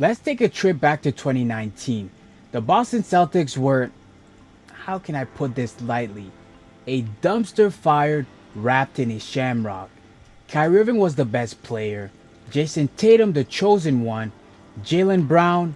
Let's take a trip back to 2019. The Boston Celtics were, how can I put this lightly, a dumpster fire wrapped in a shamrock. Kyrie Irving was the best player, Jayson Tatum the chosen one, Jaylen Brown,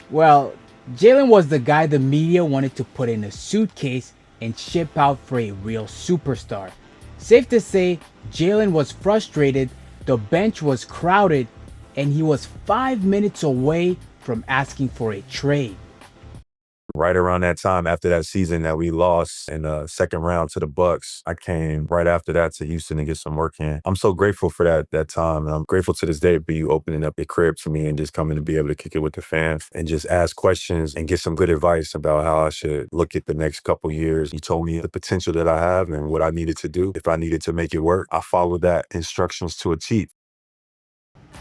well, Jaylen was the guy the media wanted to put in a suitcase and ship out for a real superstar. Safe to say, Jaylen was frustrated, the bench was crowded, and he was 5 minutes away from asking for a trade. Right around that time after that season that we lost in the second round to the Bucks, I came right after that to Houston to get some work in. I'm so grateful for that time. And I'm grateful to this day for you opening up your crib for me and just coming to be able to kick it with the fans and just ask questions and get some good advice about how I should look at the next couple years. You told me the potential that I have and what I needed to do. If I needed to make it work, I followed that instructions to a T.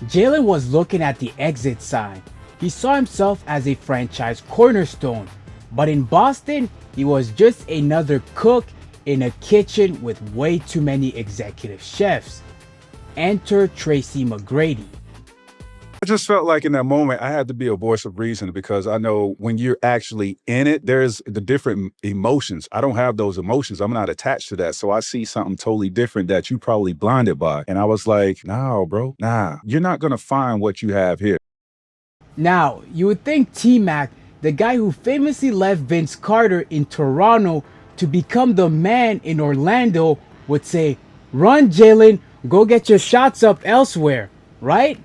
Jaylen was looking at the exit sign. He saw himself as a franchise cornerstone. But in Boston, he was just another cook in a kitchen with way too many executive chefs. Enter Tracy McGrady. I just felt like in that moment, I had to be a voice of reason because I know when you're actually in it, there's the different emotions. I don't have those emotions. I'm not attached to that. So I see something totally different that you probably blinded by. And I was like, no, bro, nah, you're not going to find what you have here. Now, you would think T-Mac, the guy who famously left Vince Carter in Toronto to become the man in Orlando, would say, "Run, Jaylen, go get your shots up elsewhere," right?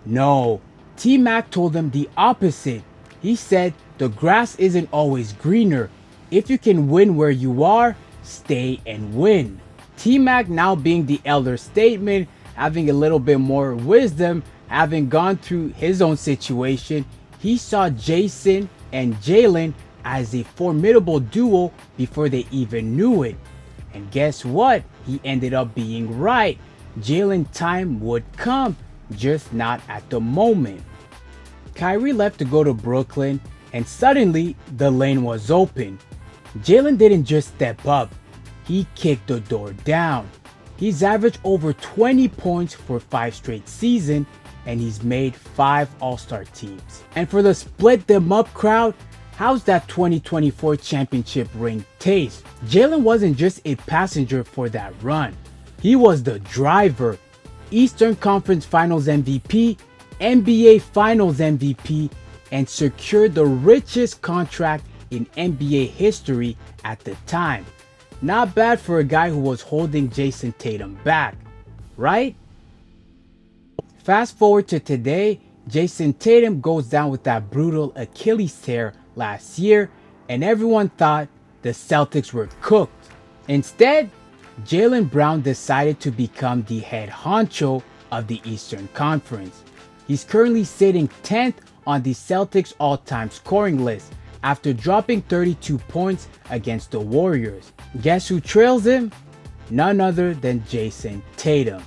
No, T-Mac told him the opposite. He said, the grass isn't always greener. If you can win where you are, stay and win. T-Mac, now being the elder statesman, having a little bit more wisdom, having gone through his own situation, he saw Jayson and Jaylen as a formidable duo before they even knew it. And guess what? He ended up being right. Jaylen time would come, just not at the moment. Kyrie left to go to Brooklyn, and suddenly the lane was open. Jaylen didn't just step up, he kicked the door down. He's averaged over 20 points for 5 straight seasons, and he's made 5 All-Star teams. And for the split them up crowd, how's that 2024 championship ring taste? Jaylen wasn't just a passenger for that run. He was the driver. Eastern Conference Finals MVP, NBA Finals MVP, and secured the richest contract in NBA history at the time. Not bad for a guy who was holding Jayson Tatum back, right? Fast forward to today, Jayson Tatum goes down with that brutal Achilles tear last year, and everyone thought the Celtics were cooked. Instead, Jaylen Brown decided to become the head honcho of the Eastern Conference. He's currently sitting 10th on the Celtics all-time scoring list after dropping 32 points against the Warriors. Guess who trails him? None other than Jayson Tatum.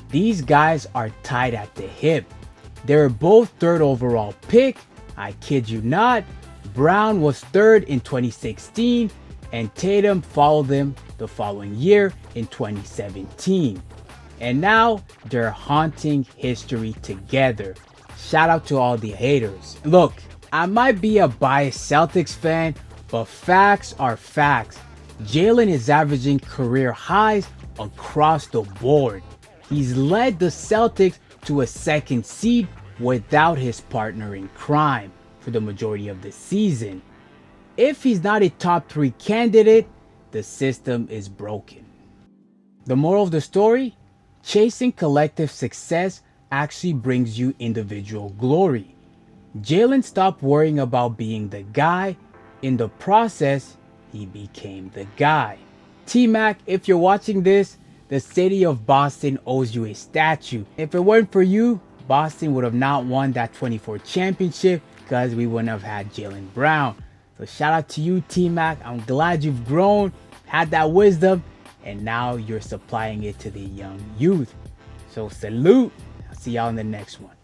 These guys are tied at the hip. They were both 3rd overall pick. I kid you not. Brown was 3rd in 2016 and Tatum followed them the following year in 2017. And now they're haunting history together. Shout out to all the haters. Look, I might be a biased Celtics fan, but facts are facts. Jaylen is averaging career highs across the board. He's led the Celtics to a 2nd seed without his partner in crime for the majority of the season. If he's not a top 3 candidate, the system is broken. The moral of the story? Chasing collective success actually brings you individual glory. Jaylen stopped worrying about being the guy. In the process, he became the guy. T-Mac, if you're watching this, the city of Boston owes you a statue. If it weren't for you, Boston would have not won that 24 championship because we wouldn't have had Jaylen Brown. So shout out to you, T-Mac. I'm glad you've grown, had that wisdom, and now you're supplying it to the young youth. So salute. I'll see y'all in the next one.